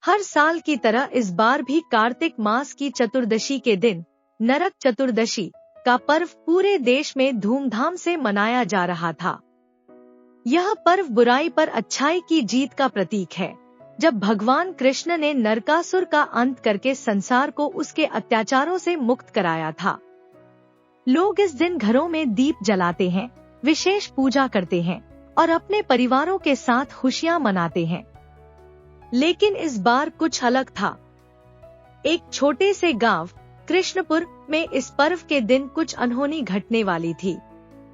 हर साल की तरह इस बार भी कार्तिक मास की चतुर्दशी के दिन नरक चतुर्दशी का पर्व पूरे देश में धूमधाम से मनाया जा रहा था। यह पर्व बुराई पर अच्छाई की जीत का प्रतीक है, जब भगवान कृष्ण ने नरकासुर का अंत करके संसार को उसके अत्याचारों से मुक्त कराया था। लोग इस दिन घरों में दीप जलाते हैं, विशेष पूजा करते हैं और अपने परिवारों के साथ खुशियां मनाते हैं। लेकिन इस बार कुछ अलग था। एक छोटे से गांव कृष्णपुर में इस पर्व के दिन कुछ अनहोनी घटने वाली थी,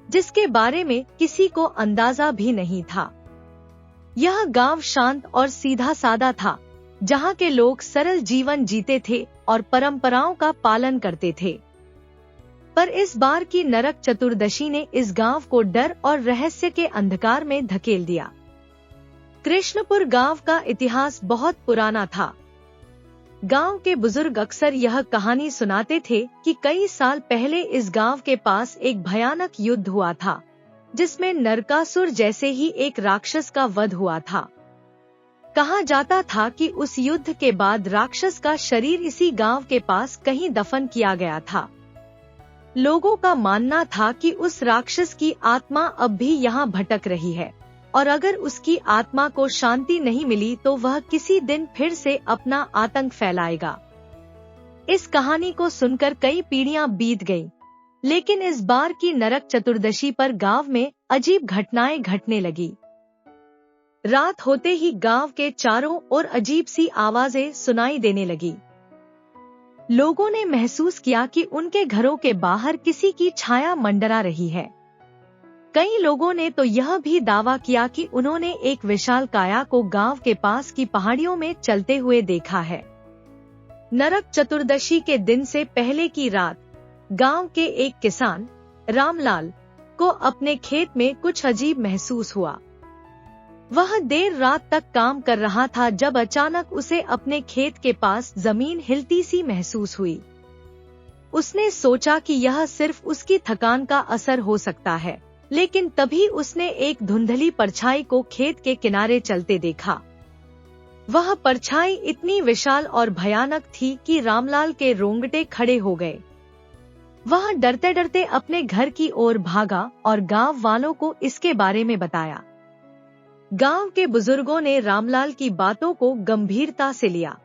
जिसके बारे में किसी को अंदाजा भी नहीं था। यह गांव शांत और सीधा सादा था, जहां के लोग सरल जीवन जीते थे और परंपराओं का पालन करते थे। पर इस बार की नरक चतुर्दशी ने इस गांव को डर और रहस्य के अंधकार में धकेल दिया। कृष्णपुर गांव का इतिहास बहुत पुराना था। गांव के बुजुर्ग अक्सर यह कहानी सुनाते थे कि कई साल पहले इस गांव के पास एक भयानक युद्ध हुआ था, जिसमें नरकासुर जैसे ही एक राक्षस का वध हुआ था। कहा जाता था कि उस युद्ध के बाद राक्षस का शरीर इसी गांव के पास कहीं दफन किया गया था। लोगों का मानना था कि उस राक्षस की आत्मा अब भी यहाँ भटक रही है और अगर उसकी आत्मा को शांति नहीं मिली तो वह किसी दिन फिर से अपना आतंक फैलाएगा। इस कहानी को सुनकर कई पीढ़ियां बीत गईं, लेकिन इस बार की नरक चतुर्दशी पर गांव में अजीब घटनाएं घटने लगी। रात होते ही गांव के चारों ओर अजीब सी आवाजें सुनाई देने लगी। लोगों ने महसूस किया कि उनके घरों के बाहर किसी की छाया मंडरा रही है। कई लोगों ने तो यह भी दावा किया कि उन्होंने एक विशाल काया को गांव के पास की पहाड़ियों में चलते हुए देखा है। नरक चतुर्दशी के दिन से पहले की रात गांव के एक किसान रामलाल को अपने खेत में कुछ अजीब महसूस हुआ। वह देर रात तक काम कर रहा था जब अचानक उसे अपने खेत के पास जमीन हिलती सी महसूस हुई। उसने सोचा कि यह सिर्फ उसकी थकान का असर हो सकता है, लेकिन तभी उसने एक धुंधली परछाई को खेत के किनारे चलते देखा। वह परछाई इतनी विशाल और भयानक थी कि रामलाल के रोंगटे खड़े हो गए। वह डरते डरते अपने घर की ओर भागा और गांव वालों को इसके बारे में बताया। गांव के बुजुर्गों ने रामलाल की बातों को गंभीरता से लिया।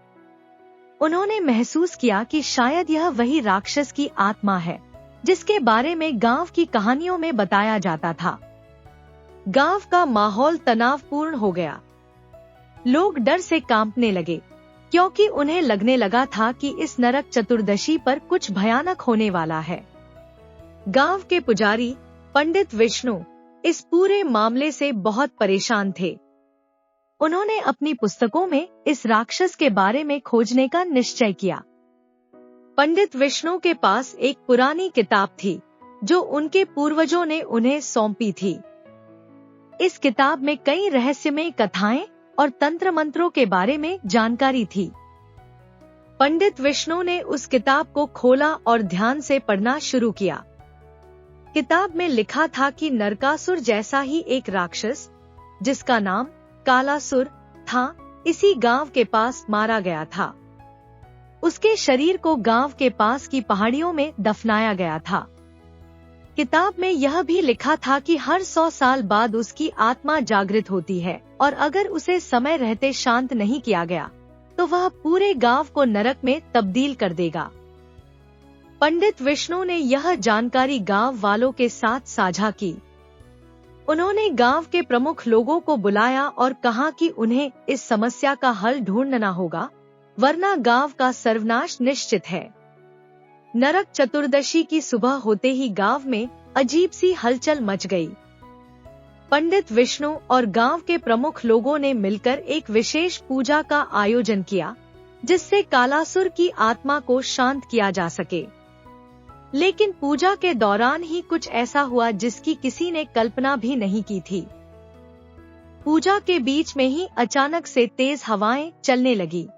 उन्होंने महसूस किया कि शायद यह वही राक्षस की आत्मा है जिसके बारे में गांव की कहानियों में बताया जाता था। गांव का माहौल तनावपूर्ण हो गया। लोग डर से कांपने लगे, क्योंकि उन्हें लगने लगा था कि इस नरक चतुर्दशी पर कुछ भयानक होने वाला है। गांव के पुजारी पंडित विष्णु इस पूरे मामले से बहुत परेशान थे। उन्होंने अपनी पुस्तकों में इस राक्षस के बारे में खोजने का निश्चय किया। पंडित विष्णु के पास एक पुरानी किताब थी जो उनके पूर्वजों ने उन्हें सौंपी थी। इस किताब में कई रहस्यमय कथाएं और तंत्र मंत्रों के बारे में जानकारी थी। पंडित विष्णु ने उस किताब को खोला और ध्यान से पढ़ना शुरू किया। किताब में लिखा था कि नरकासुर जैसा ही एक राक्षस, जिसका नाम कालासुर था, इसी गांव के पास मारा गया था। उसके शरीर को गांव के पास की पहाड़ियों में दफनाया गया था। किताब में यह भी लिखा था कि हर 100 साल बाद उसकी आत्मा जागृत होती है और अगर उसे समय रहते शांत नहीं किया गया तो वह पूरे गांव को नरक में तब्दील कर देगा। पंडित विष्णु ने यह जानकारी गांव वालों के साथ साझा की। उन्होंने गांव के प्रमुख लोगों को बुलाया और कहा कि उन्हें इस समस्या का हल ढूंढना होगा, वरना गांव का सर्वनाश निश्चित है। नरक चतुर्दशी की सुबह होते ही गांव में अजीब सी हलचल मच गई। पंडित विष्णु और गांव के प्रमुख लोगों ने मिलकर एक विशेष पूजा का आयोजन किया, जिससे कालासुर की आत्मा को शांत किया जा सके। लेकिन पूजा के दौरान ही कुछ ऐसा हुआ जिसकी किसी ने कल्पना भी नहीं की थी। पूजा के बीच में ही अचानक से तेज हवाएं चलने लगी।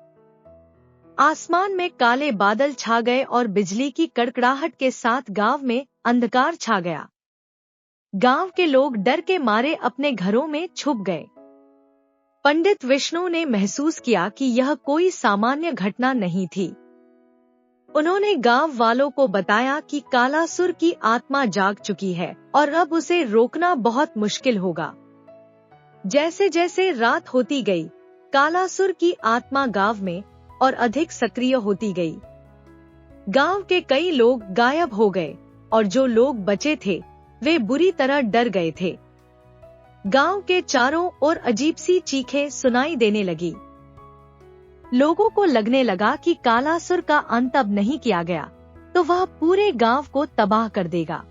आसमान में काले बादल छा गए और बिजली की कड़कड़ाहट के साथ गांव में अंधकार छा गया। गांव के लोग डर के मारे अपने घरों में छुप गए। पंडित विष्णु ने महसूस किया कि यह कोई सामान्य घटना नहीं थी। उन्होंने गांव वालों को बताया कि कालासुर की आत्मा जाग चुकी है और अब उसे रोकना बहुत मुश्किल होगा। जैसे जैसे रात होती गई, कालासुर की आत्मा गांव में और अधिक सक्रिय होती गई। गांव के कई लोग गायब हो गए और जो लोग बचे थे वे बुरी तरह डर गए थे। गांव के चारों ओर अजीब सी चीखें सुनाई देने लगी। लोगों को लगने लगा कि कालासुर का अंत अब नहीं किया गया तो वह पूरे गांव को तबाह कर देगा।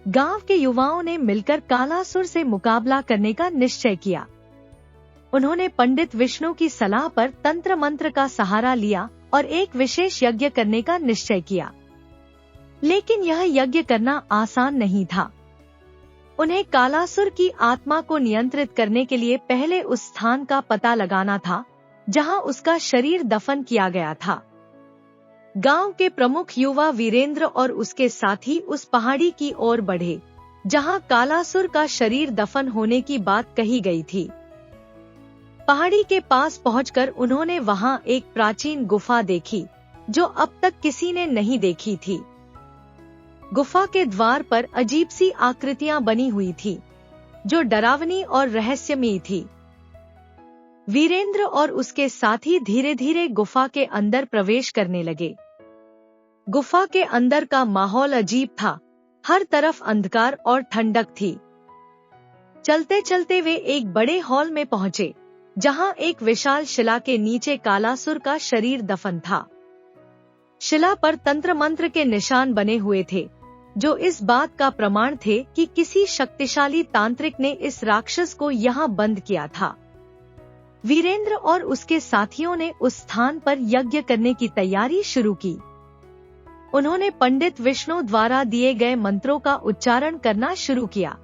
गांव के युवाओं ने मिलकर कालासुर से मुकाबला करने का निश्चय किया। उन्होंने पंडित विष्णु की सलाह पर तंत्र मंत्र का सहारा लिया और एक विशेष यज्ञ करने का निश्चय किया। लेकिन यह यज्ञ करना आसान नहीं था। उन्हें कालासुर की आत्मा को नियंत्रित करने के लिए पहले उस स्थान का पता लगाना था जहां उसका शरीर दफन किया गया था। गांव के प्रमुख युवा वीरेंद्र और उसके साथी उस पहाड़ी की ओर बढ़े जहां कालासुर का शरीर दफन होने की बात कही गई थी। पहाड़ी के पास पहुंचकर उन्होंने वहां एक प्राचीन गुफा देखी जो अब तक किसी ने नहीं देखी थी। गुफा के द्वार पर अजीब सी आकृतियां बनी हुई थी जो डरावनी और रहस्यमयी थी। वीरेंद्र और उसके साथी धीरे धीरे गुफा के अंदर प्रवेश करने लगे। गुफा के अंदर का माहौल अजीब था। हर तरफ अंधकार और ठंडक थी। चलते चलते वे एक बड़े हॉल में पहुंचे जहां एक विशाल शिला के नीचे कालासुर का शरीर दफन था। शिला पर तंत्र मंत्र के निशान बने हुए थे जो इस बात का प्रमाण थे कि किसी शक्तिशाली तांत्रिक ने इस राक्षस को यहाँ बंद किया था। वीरेंद्र और उसके साथियों ने उस स्थान पर यज्ञ करने की तैयारी शुरू की। उन्होंने पंडित विष्णु द्वारा दिए गए मंत्रों का उच्चारण करना शुरू किया।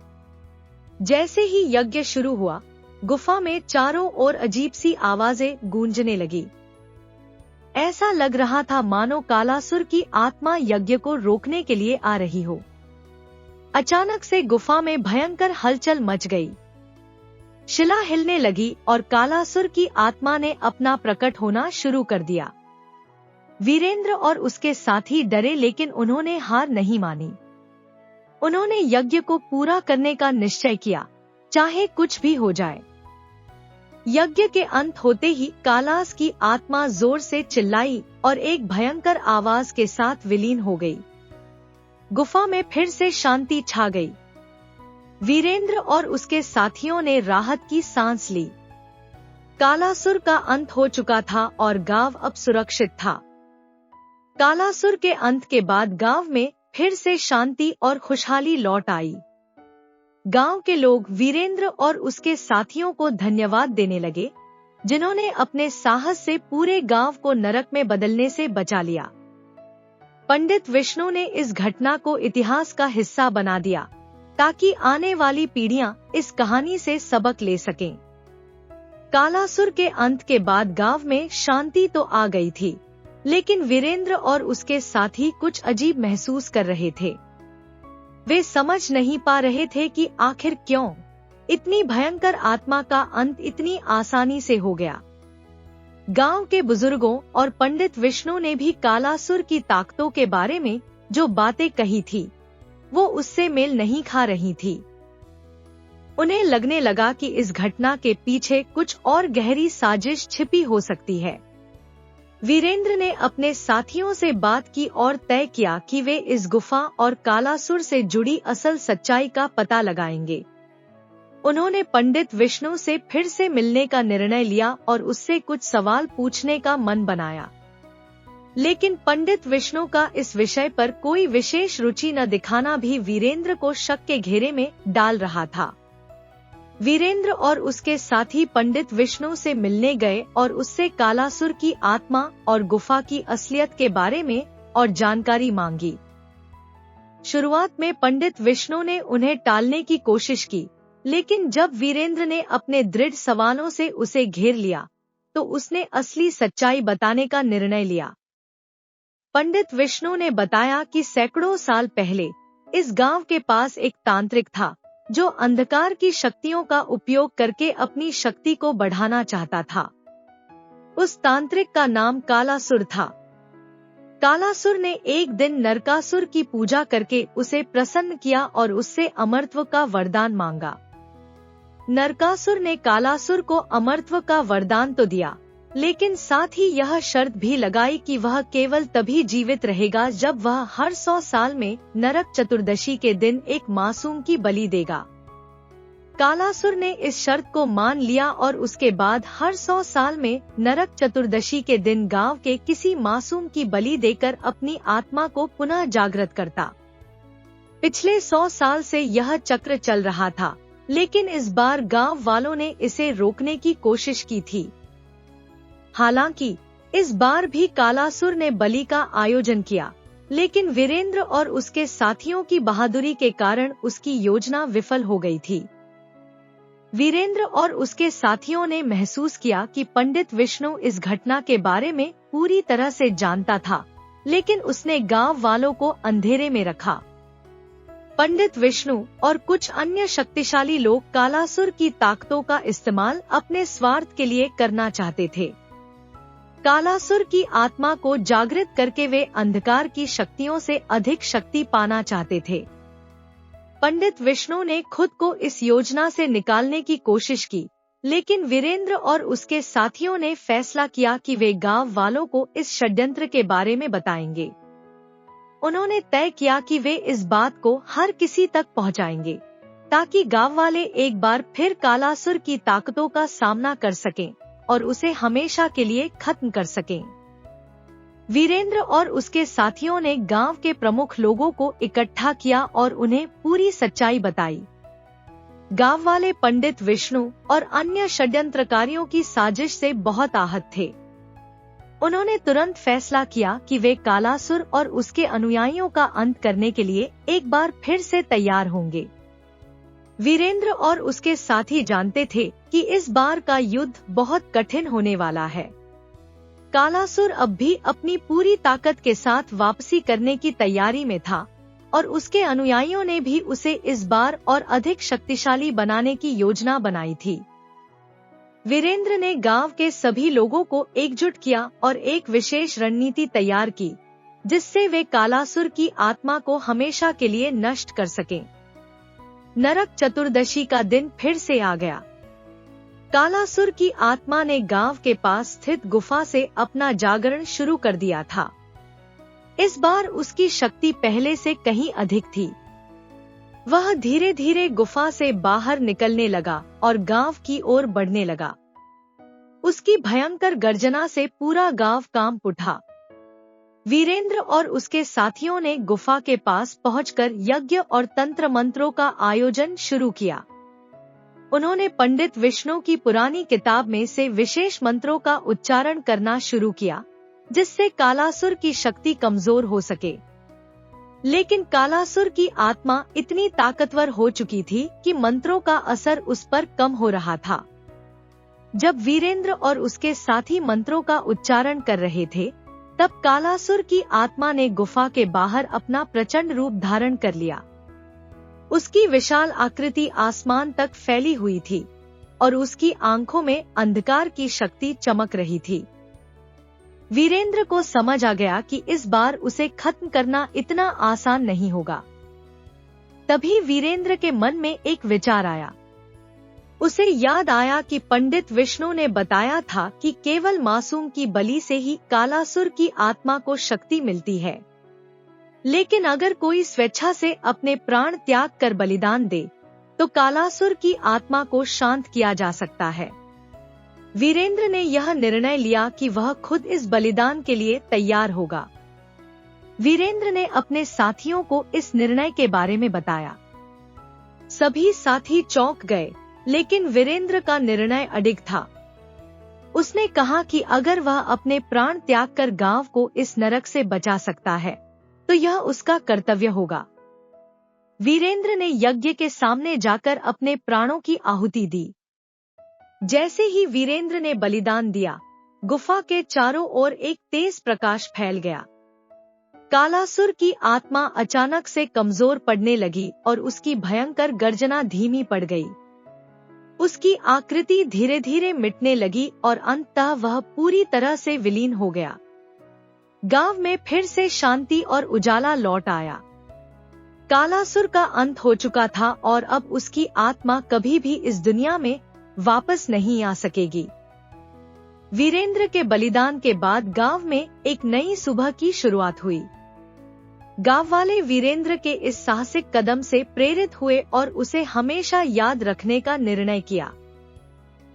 जैसे ही यज्ञ शुरू हुआ, गुफा में चारों ओर अजीब सी आवाजें गूंजने लगी। ऐसा लग रहा था मानो कालासुर की आत्मा यज्ञ को रोकने के लिए आ रही हो। अचानक से गुफा में भयंकर हलचल मच गई। शिला हिलने लगी और कालासुर की आत्मा ने अपना प्रकट होना शुरू कर दिया। वीरेंद्र और उसके साथी डरे लेकिन उन्होंने हार नहीं मानी। उन्होंने यज्ञ को पूरा करने का निश्चय किया, चाहे कुछ भी हो जाए। यज्ञ के अंत होते ही कालास की आत्मा जोर से चिल्लाई और एक भयंकर आवाज के साथ विलीन हो गई। गुफा में फिर से शांति छा गई। वीरेंद्र और उसके साथियों ने राहत की सांस ली। कालासुर का अंत हो चुका था और गांव अब सुरक्षित था। कालासुर के अंत के बाद गांव में फिर से शांति और खुशहाली लौट आई। गांव के लोग वीरेंद्र और उसके साथियों को धन्यवाद देने लगे, जिन्होंने अपने साहस से पूरे गांव को नरक में बदलने से बचा लिया। पंडित विष्णु ने इस घटना को इतिहास का हिस्सा बना दिया ताकि आने वाली पीढ़ियां इस कहानी से सबक ले सकें। कालासुर के अंत के बाद गांव में शांति तो आ गई थी, लेकिन वीरेंद्र और उसके साथी कुछ अजीब महसूस कर रहे थे। वे समझ नहीं पा रहे थे कि आखिर क्यों इतनी भयंकर आत्मा का अंत इतनी आसानी से हो गया। गांव के बुजुर्गों और पंडित विष्णु ने भी कालासुर की ताकतों के बारे में जो बातें कही थी वो उससे मेल नहीं खा रही थी। उन्हें लगने लगा कि इस घटना के पीछे कुछ और गहरी साजिश छिपी हो सकती है। वीरेंद्र ने अपने साथियों से बात की और तय किया कि वे इस गुफा और कालासुर से जुड़ी असल सच्चाई का पता लगाएंगे। उन्होंने पंडित विष्णु से फिर से मिलने का निर्णय लिया और उससे कुछ सवाल पूछने का मन बनाया। लेकिन पंडित विष्णु का इस विषय पर कोई विशेष रुचि न दिखाना भी वीरेंद्र को शक के घेरे में डाल रहा था। वीरेंद्र और उसके साथी पंडित विष्णु से मिलने गए और उससे कालासुर की आत्मा और गुफा की असलियत के बारे में और जानकारी मांगी। शुरुआत में पंडित विष्णु ने उन्हें टालने की कोशिश की, लेकिन जब वीरेंद्र ने अपने दृढ़ सवालों से उसे घेर लिया तो उसने असली सच्चाई बताने का निर्णय लिया। पंडित विष्णु ने बताया कि सैकड़ों साल पहले इस गांव के पास एक तांत्रिक था जो अंधकार की शक्तियों का उपयोग करके अपनी शक्ति को बढ़ाना चाहता था। उस तांत्रिक का नाम कालासुर था। कालासुर ने एक दिन नरकासुर की पूजा करके उसे प्रसन्न किया और उससे अमरत्व का वरदान मांगा। नरकासुर ने कालासुर को अमरत्व का वरदान तो दिया, लेकिन साथ ही यह शर्त भी लगाई कि वह केवल तभी जीवित रहेगा जब वह हर 100 साल में नरक चतुर्दशी के दिन एक मासूम की बलि देगा। कालासुर ने इस शर्त को मान लिया और उसके बाद हर 100 साल में नरक चतुर्दशी के दिन गांव के किसी मासूम की बलि देकर अपनी आत्मा को पुनः जागृत करता। पिछले 100 साल से यह चक्र चल रहा था, लेकिन इस बार गांव वालों ने इसे रोकने की कोशिश की थी। हालांकि इस बार भी कालासुर ने बलि का आयोजन किया, लेकिन वीरेंद्र और उसके साथियों की बहादुरी के कारण उसकी योजना विफल हो गई थी। वीरेंद्र और उसके साथियों ने महसूस किया कि पंडित विष्णु इस घटना के बारे में पूरी तरह से जानता था, लेकिन उसने गांव वालों को अंधेरे में रखा। पंडित विष्णु और कुछ अन्य शक्तिशाली लोग कालासुर की ताकतों का इस्तेमाल अपने स्वार्थ के लिए करना चाहते थे। कालासुर की आत्मा को जागृत करके वे अंधकार की शक्तियों से अधिक शक्ति पाना चाहते थे। पंडित विष्णु ने खुद को इस योजना से निकालने की कोशिश की, लेकिन वीरेंद्र और उसके साथियों ने फैसला किया कि वे गांव वालों को इस षड्यंत्र के बारे में बताएंगे। उन्होंने तय किया कि वे इस बात को हर किसी तक पहुंचाएंगे, ताकि गांव वाले एक बार फिर कालासुर की ताकतों का सामना कर सकें और उसे हमेशा के लिए खत्म कर सकें। वीरेंद्र और उसके साथियों ने गांव के प्रमुख लोगों को इकट्ठा किया और उन्हें पूरी सच्चाई बताई। गांव वाले पंडित विष्णु और अन्य षड्यंत्रकारियों की साजिश से बहुत आहत थे। उन्होंने तुरंत फैसला किया कि वे कालासुर और उसके अनुयायियों का अंत करने के लिए एक बार फिर से तैयार होंगे। वीरेंद्र और उसके साथी जानते थे कि इस बार का युद्ध बहुत कठिन होने वाला है। कालासुर अब भी अपनी पूरी ताकत के साथ वापसी करने की तैयारी में था और उसके अनुयायियों ने भी उसे इस बार और अधिक शक्तिशाली बनाने की योजना बनाई थी। वीरेंद्र ने गांव के सभी लोगों को एकजुट किया और एक विशेष रणनीति तैयार की, जिससे वे कालासुर की आत्मा को हमेशा के लिए नष्ट कर सकें। नरक चतुर्दशी का दिन फिर से आ गया। कालासुर की आत्मा ने गांव के पास स्थित गुफा से अपना जागरण शुरू कर दिया था। इस बार उसकी शक्ति पहले से कहीं अधिक थी। वह धीरे धीरे गुफा से बाहर निकलने लगा और गांव की ओर बढ़ने लगा। उसकी भयंकर गर्जना से पूरा गांव कांप उठा। वीरेंद्र और उसके साथियों ने गुफा के पास पहुंचकर यज्ञ और तंत्र मंत्रों का आयोजन शुरू किया। उन्होंने पंडित विष्णु की पुरानी किताब में से विशेष मंत्रों का उच्चारण करना शुरू किया, जिससे कालासुर की शक्ति कमजोर हो सके। लेकिन कालासुर की आत्मा इतनी ताकतवर हो चुकी थी कि मंत्रों का असर उस पर कम हो रहा था। जब वीरेंद्र और उसके साथी मंत्रों का उच्चारण कर रहे थे, तब कालासुर की आत्मा ने गुफा के बाहर अपना प्रचंड रूप धारण कर लिया। उसकी विशाल आकृति आसमान तक फैली हुई थी और उसकी आंखों में अंधकार की शक्ति चमक रही थी। वीरेंद्र को समझ आ गया कि इस बार उसे खत्म करना इतना आसान नहीं होगा। तभी वीरेंद्र के मन में एक विचार आया। उसे याद आया कि पंडित विष्णु ने बताया था कि केवल मासूम की बलि से ही कालासुर की आत्मा को शक्ति मिलती है। लेकिन अगर कोई स्वेच्छा से अपने प्राण त्याग कर बलिदान दे, तो कालासुर की आत्मा को शांत किया जा सकता है। वीरेंद्र ने यह निर्णय लिया कि वह खुद इस बलिदान के लिए तैयार होगा। वीरेंद्र ने अपने साथियों को इस निर्णय के बारे में बताया। सभी साथी चौंक गए, लेकिन वीरेंद्र का निर्णय अडिग था। उसने कहा कि अगर वह अपने प्राण त्याग कर गांव को इस नरक से बचा सकता है, तो यह उसका कर्तव्य होगा। वीरेंद्र ने यज्ञ के सामने जाकर अपने प्राणों की आहुति दी। जैसे ही वीरेंद्र ने बलिदान दिया, गुफा के चारों ओर एक तेज प्रकाश फैल गया। कालासुर की आत्मा अचानक से कमजोर पड़ने लगी और उसकी भयंकर गर्जना धीमी पड़ गई। उसकी आकृति धीरे धीरे मिटने लगी और अंततः वह पूरी तरह से विलीन हो गया। गांव में फिर से शांति और उजाला लौट आया। कालासुर का अंत हो चुका था और अब उसकी आत्मा कभी भी इस दुनिया में वापस नहीं आ सकेगी। वीरेंद्र के बलिदान के बाद गांव में एक नई सुबह की शुरुआत हुई। गांव वाले वीरेंद्र के इस साहसिक कदम से प्रेरित हुए और उसे हमेशा याद रखने का निर्णय किया।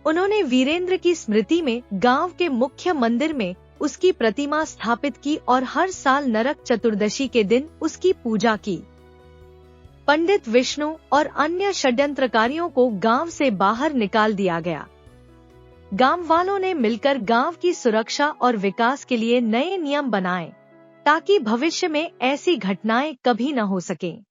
उन्होंने वीरेंद्र की स्मृति में गांव के मुख्य मंदिर में उसकी प्रतिमा स्थापित की और हर साल नरक चतुर्दशी के दिन उसकी पूजा की। पंडित विष्णु और अन्य षड्यंत्रकारियों को गांव से बाहर निकाल दिया गया। गांव वालों ने मिलकर गांव की सुरक्षा और विकास के लिए नए नियम बनाए ताकि भविष्य में ऐसी घटनाएं कभी न हो सकें।